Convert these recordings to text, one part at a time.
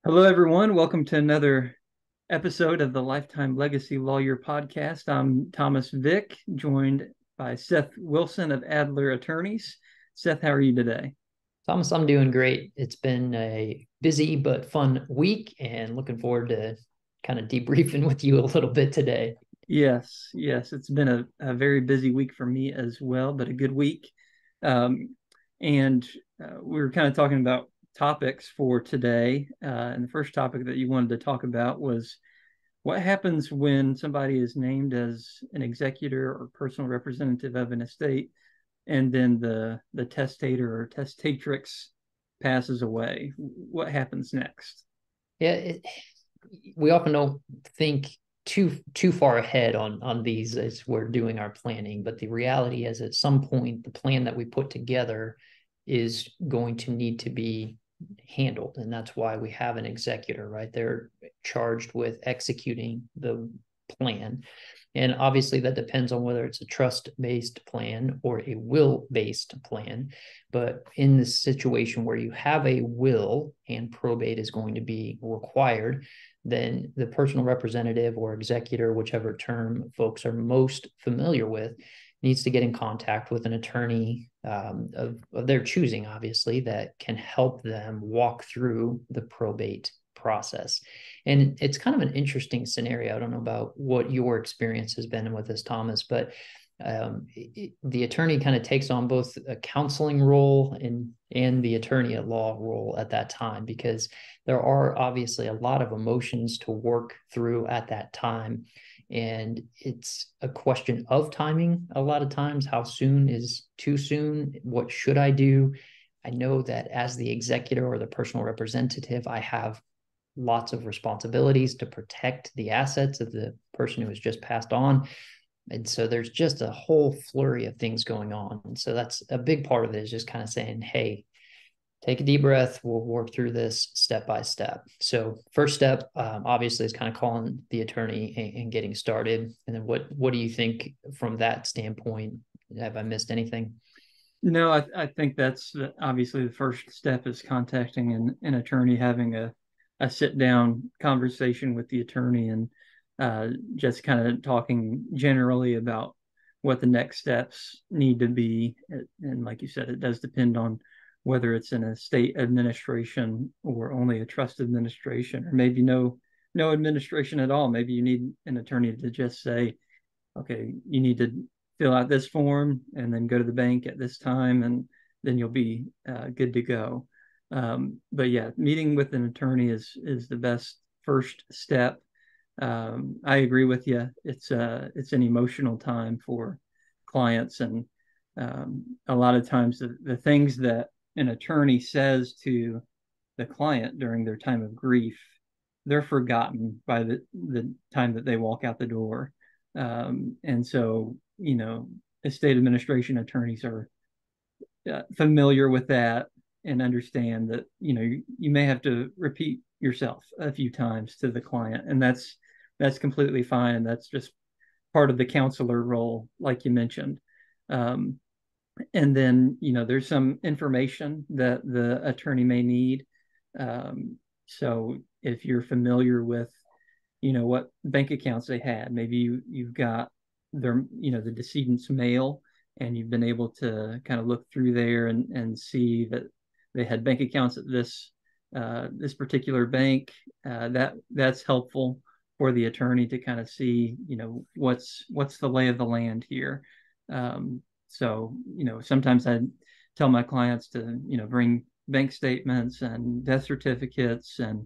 Hello, everyone. Welcome to another episode of the Lifetime Legacy Lawyer Podcast. I'm Thomas Vick, joined by Seth Wilson of Adler Attorneys. Seth, how are you today? Thomas, I'm doing great. It's been a busy but fun week and looking forward to kind of debriefing with you a little bit today. Yes, it's been a very busy week for me as well, but a good week. Um, and we were kind of talking about topics for today. And the first topic that you wanted to talk about was what happens when somebody is named as an executor or personal representative of an estate, and then the testator or testatrix passes away? What happens next? Yeah, we often don't think too far ahead on these as we're doing our planning, but the reality is at some point the plan that we put together is going to need to be handled, and that's why we have an executor, right? They're charged with executing the plan. And obviously, that depends on whether it's a trust based plan or a will based plan. But in this situation where you have a will and probate is going to be required, then the personal representative or executor, whichever term folks are most familiar with, needs to get in contact with an attorney of their choosing, obviously, that can help them walk through the probate process. And it's kind of an interesting scenario. I don't know about what your experience has been with this, Thomas, but the attorney kind of takes on both a counseling role and the attorney at law role at that time, because there are obviously a lot of emotions to work through at that time. And it's a question of timing a lot of times. How soon is too soon? What should I do? I know that as the executor or the personal representative, I have lots of responsibilities to protect the assets of the person who has just passed on. And so there's just a whole flurry of things going on. And so that's a big part of it, is just kind of saying, hey, take a deep breath. We'll work through this step by step. So first step, obviously, is kind of calling the attorney and getting started. And then what do you think from that standpoint? Have I missed anything? No, I think that's obviously the first step is contacting an attorney, having a sit down conversation with the attorney, and just kind of talking generally about what the next steps need to be. And like you said, it does depend on whether it's an estate administration or only a trust administration, or maybe no administration at all. Maybe you need an attorney to just say, okay, you need to fill out this form and then go to the bank at this time, and then you'll be good to go. But yeah, meeting with an attorney is the best first step. I agree with you. It's an emotional time for clients, and a lot of times the things that an attorney says to the client during their time of grief, they're forgotten by the time that they walk out the door. And so, estate administration attorneys are familiar with that and understand that, you may have to repeat yourself a few times to the client, and that's completely fine. And that's just part of the counselor role, like you mentioned. Um, and then, there's some information that the attorney may need. So if you're familiar with, what bank accounts they had, maybe you've got their, the decedent's mail, and you've been able to kind of look through there and see that they had bank accounts at this particular bank. That's helpful for the attorney to kind of see, what's the lay of the land here. So, sometimes I tell my clients to, bring bank statements and death certificates and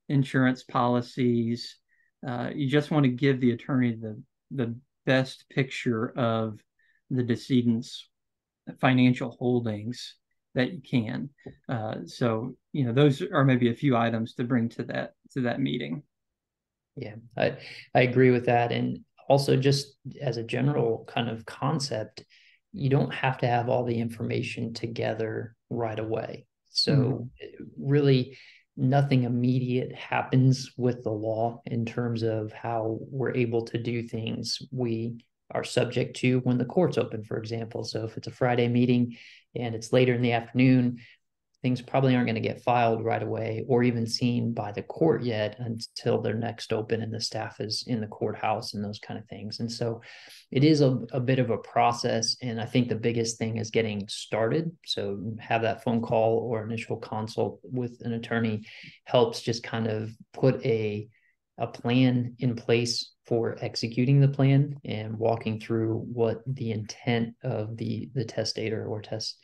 insurance policies. You just want to give the attorney the best picture of the decedent's financial holdings that you can. So, those are maybe a few items to bring to that meeting. Yeah, I agree with that. And also, just as a general kind of concept, you don't have to have all the information together right away. Mm-hmm. So really nothing immediate happens with the law in terms of how we're able to do things. We are subject to when the court's open, for example. So if it's a Friday meeting and it's later in the afternoon, things probably aren't going to get filed right away or even seen by the court yet until they're next open and the staff is in the courthouse and those kind of things. And so it is a bit of a process. And I think the biggest thing is getting started. So have that phone call or initial consult with an attorney helps just kind of put a plan in place for executing the plan and walking through what the intent of the testator or test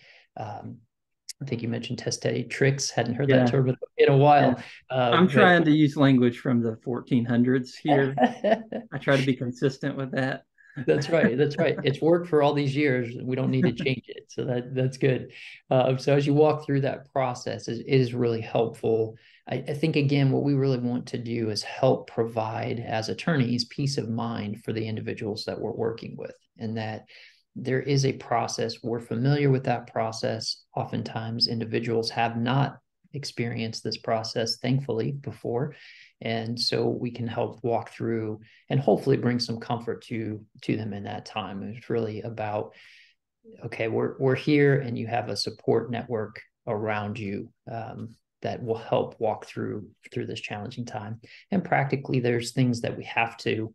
I think you mentioned testatrix. Hadn't heard that Yeah, term in a yeah. while. I'm But trying to use language from the 1400s here. I try to be consistent with that. That's right. That's right. It's worked for all these years. We don't need to change it. So that's good. So as you walk through that process, it is really helpful. I think, again, what we really want to do is help provide, as attorneys, peace of mind for the individuals that we're working with, and that there is a process. We're familiar with that process. Oftentimes, individuals have not experienced this process, thankfully, before. And so we can help walk through and hopefully bring some comfort to them in that time. It's really about, okay, we're here, and you have a support network around you that will help walk through this challenging time. And practically, there's things that we have to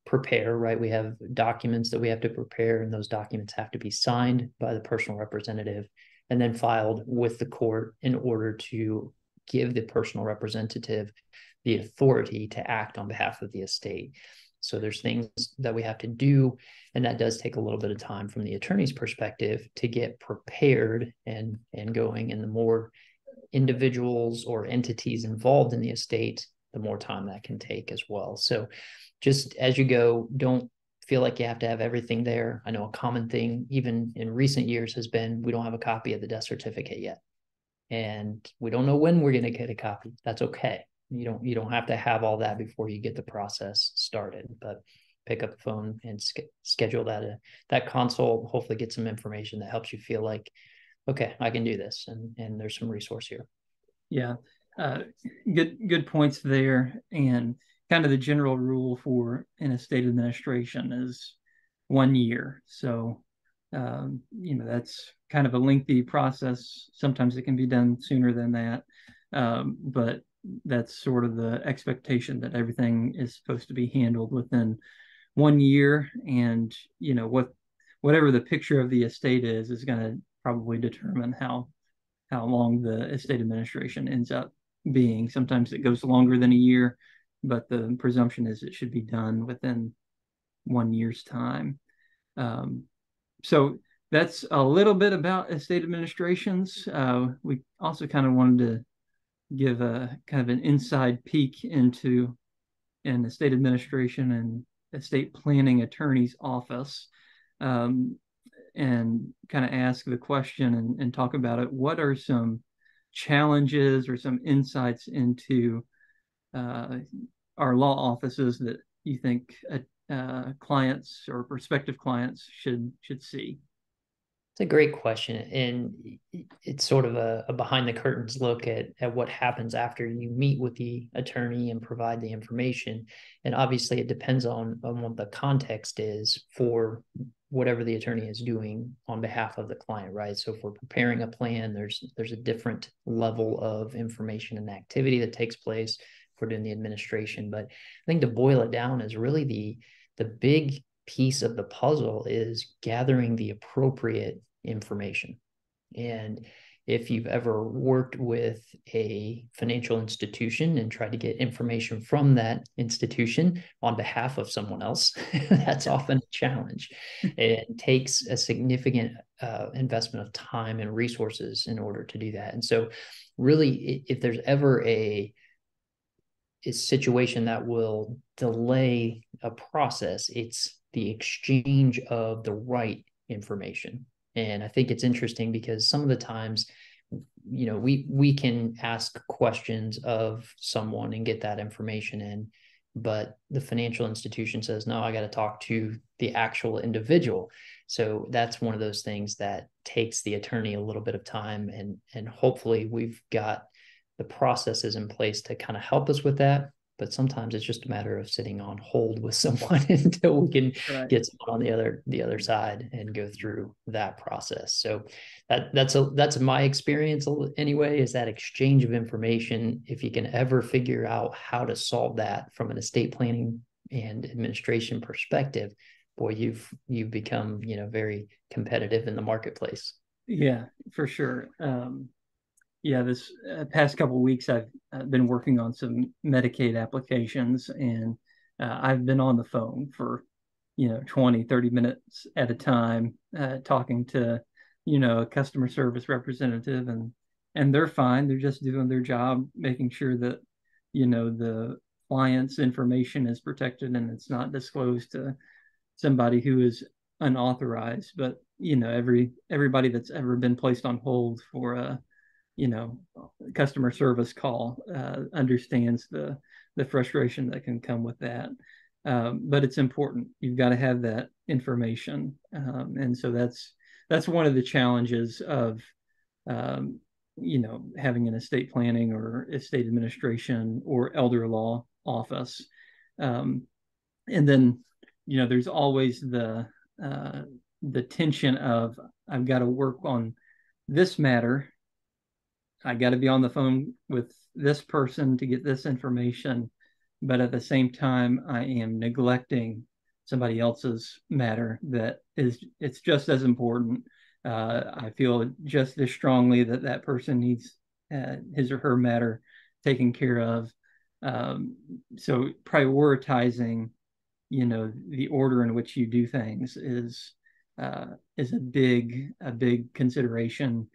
prepare, right? We have documents that we have to prepare, and those documents have to be signed by the personal representative and then filed with the court in order to give the personal representative the authority to act on behalf of the estate. So there's things that we have to do, and that does take a little bit of time from the attorney's perspective to get prepared and going. And the more individuals or entities involved in the estate, the more time that can take as well. So just as you go, don't feel like you have to have everything there. I know a common thing, even in recent years, has been we don't have a copy of the death certificate yet. And we don't know when we're going to get a copy. That's okay. You don't have to have all that before you get the process started, but pick up the phone and schedule that consult, hopefully get some information that helps you feel like, okay, I can do this. And there's some resource here. Yeah, good points there. And kind of the general rule for an estate administration is 1 year. So, that's kind of a lengthy process. Sometimes it can be done sooner than that. But that's sort of the expectation that everything is supposed to be handled within 1 year. And, whatever the picture of the estate is going to probably determine how long the estate administration ends up being. Sometimes it goes longer than a year, but the presumption is it should be done within 1 year's time. So that's a little bit about estate administrations. We also kind of wanted to give a kind of an inside peek into an estate administration and estate planning attorney's office. And kind of ask the question and talk about it. What are some challenges or some insights into our law offices that you think clients or prospective clients should see? It's a great question. And it's sort of a behind the curtains look at what happens after you meet with the attorney and provide the information. And obviously it depends on what the context is for whatever the attorney is doing on behalf of the client, right? So if we're preparing a plan, there's a different level of information and activity that takes place if we're doing the administration. But I think to boil it down is really the big piece of the puzzle is gathering the appropriate information. And if you've ever worked with a financial institution and tried to get information from that institution on behalf of someone else, that's often a challenge. It takes a significant investment of time and resources in order to do that. And so really, if there's ever a situation that will delay a process, it's the exchange of the right information. And I think it's interesting because some of the times, we can ask questions of someone and get that information in, but the financial institution says, no, I got to talk to the actual individual. So that's one of those things that takes the attorney a little bit of time, and hopefully we've got the processes in place to kind of help us with that. but sometimes it's just a matter of sitting on hold with someone until we can Right. get someone on the other side and go through that process. So that's my experience anyway, is that exchange of information. If you can ever figure out how to solve that from an estate planning and administration perspective, boy, you've become, very competitive in the marketplace. Yeah, for sure. Yeah, this past couple of weeks, I've been working on some Medicaid applications, and I've been on the phone for, 20, 30 minutes at a time, talking to, a customer service representative, and they're fine. They're just doing their job, making sure that, the client's information is protected and it's not disclosed to somebody who is unauthorized. But, everybody that's ever been placed on hold for a you know customer service call understands the frustration that can come with that. But it's important. You've got to have that information, and so that's one of the challenges of having an estate planning or estate administration or elder law office. um, and then there's always the tension of, I've got to work on this matter. I got to be on the phone with this person to get this information, but at the same time, I am neglecting somebody else's matter that it's just as important. I feel just as strongly that that person needs his or her matter taken care of. So prioritizing, the order in which you do things is a big consideration,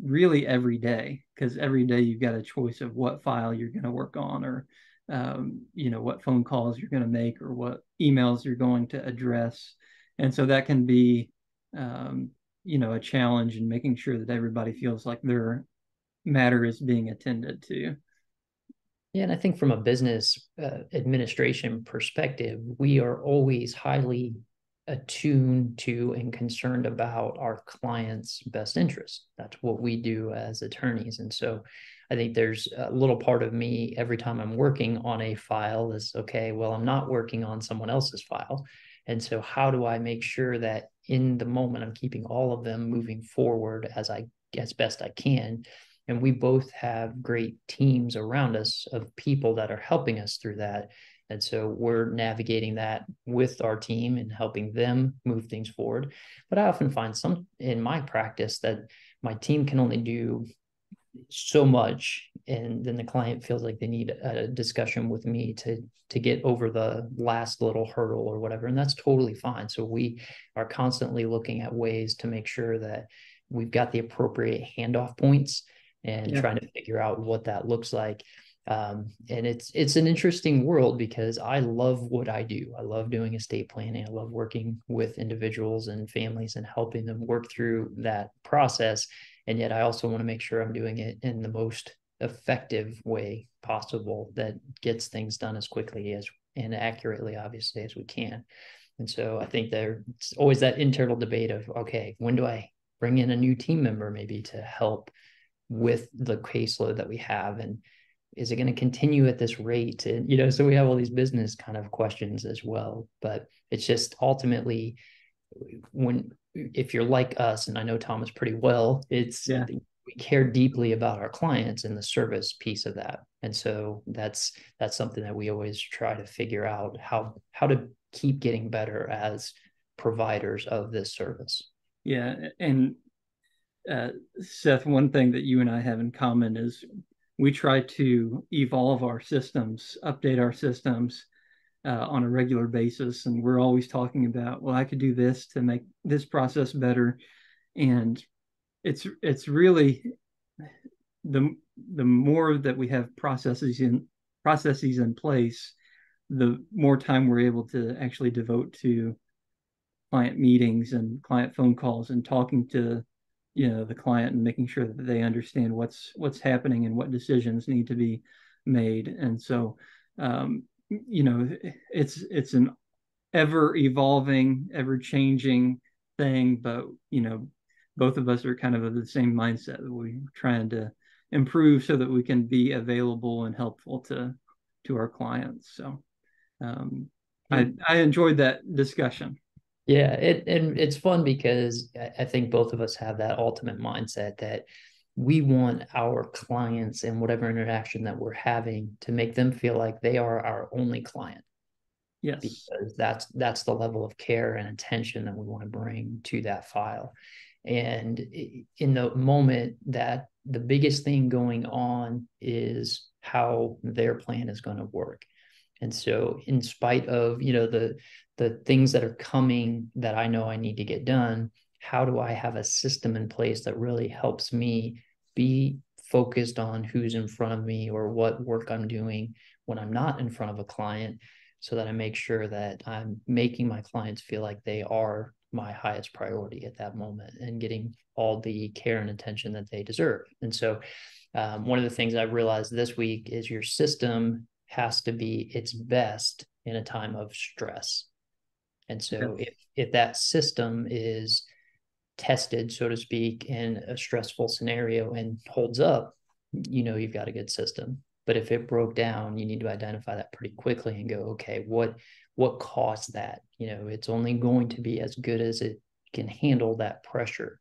really, every day, because every day you've got a choice of what file you're going to work on, or what phone calls you're going to make, or what emails you're going to address. And so that can be a challenge in making sure that everybody feels like their matter is being attended to. Yeah, and I think from a business administration perspective, we are always highly attuned to and concerned about our clients' best interest. That's what we do as attorneys. And so I think there's a little part of me every time I'm working on a file is, okay, well, I'm not working on someone else's file. And so how do I make sure that in the moment I'm keeping all of them moving forward as best I can? And we both have great teams around us of people that are helping us through that. And so we're navigating that with our team and helping them move things forward. But I often find some in my practice that my team can only do so much. And then the client feels like they need a discussion with me to get over the last little hurdle or whatever. And that's totally fine. So we are constantly looking at ways to make sure that we've got the appropriate handoff points and Yeah. trying to figure out what that looks like. And it's an interesting world because I love what I do. I love doing estate planning. I love working with individuals and families and helping them work through that process. And yet I also want to make sure I'm doing it in the most effective way possible that gets things done as quickly as and accurately, obviously, as we can. And so I think there's always that internal debate of, okay, when do I bring in a new team member maybe to help with the caseload that we have, and is it going to continue at this rate? And so we have all these business kind of questions as well. But it's just ultimately, when if you're like us, and I know Thomas pretty well, it's Yeah. we care deeply about our clients and the service piece of that. And so that's something that we always try to figure out how to keep getting better as providers of this service. Yeah. And Seth, one thing that you and I have in common is we try to evolve our systems, update our systems on a regular basis. And we're always talking about, well, I could do this to make this process better. And it's really the more that we have processes in place, the more time we're able to actually devote to client meetings and client phone calls and talking to the client and making sure that they understand what's happening and what decisions need to be made. And so it's an ever evolving, ever changing thing, but both of us are kind of the same mindset. We're trying to improve so that we can be available and helpful to to our clients. So um, Yeah. I enjoyed that discussion. Yeah, and it's fun because I think both of us have that ultimate mindset that we want our clients and whatever interaction that we're having to make them feel like they are our only client, Yes. because that's the level of care and attention that we want to bring to that file. And in the moment that the biggest thing going on is how their plan is going to work. And so in spite of, the things that are coming that I know I need to get done, how do I have a system in place that really helps me be focused on who's in front of me or what work I'm doing when I'm not in front of a client, so that I make sure that I'm making my clients feel like they are my highest priority at that moment and getting all the care and attention that they deserve. And so one of the things I've realized this week is your system has to be its best in a time of stress. And so Yes. if that system is tested, so to speak, in a stressful scenario and holds up, you've got a good system. But if it broke down, you need to identify that pretty quickly and go, okay, what caused that? It's only going to be as good as it can handle that pressure.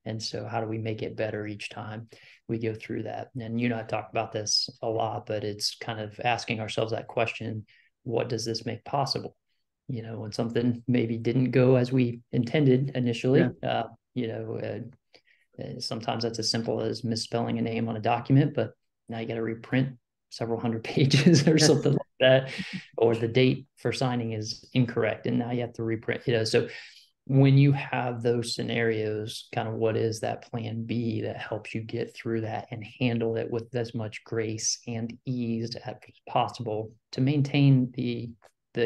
And so how do we make it better each time we go through that? And I've talked about this a lot, but it's kind of asking ourselves that question: what does this make possible? When something maybe didn't go as we intended Yeah. initially, sometimes that's as simple as misspelling a name on a document, but now you got to reprint several hundred pages or Yes. something like that, or the date for signing is incorrect and now you have to reprint. So when you have those scenarios, kind of what is that plan B that helps you get through that and handle it with as much grace and ease as possible to maintain the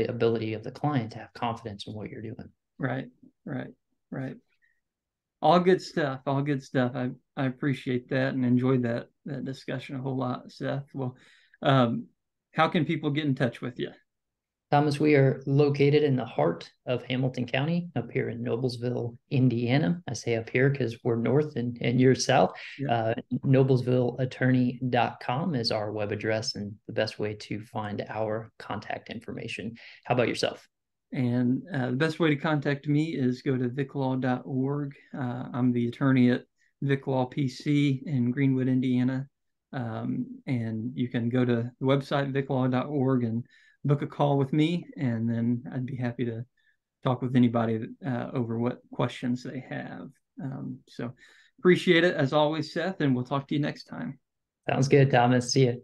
ability of the client to have confidence in what you're doing? Right. Right. Right. All good stuff. All good stuff. I appreciate that and enjoyed that discussion a whole lot, Seth. Well, um, how can people get in touch with you? Thomas, we are located in the heart of Hamilton County, up here in Noblesville, Indiana. I say up here because we're north and you're south. Yeah. Noblesvilleattorney.com is our web address and the best way to find our contact information. How about yourself? And the best way to contact me is go to vicklaw.org. I'm the attorney at Vick Law PC in Greenwood, Indiana. And you can go to the website, vicklaw.org, and book a call with me. And then I'd be happy to talk with anybody over what questions they have. So appreciate it as always, Seth, and we'll talk to you next time. Sounds good, Thomas. See you.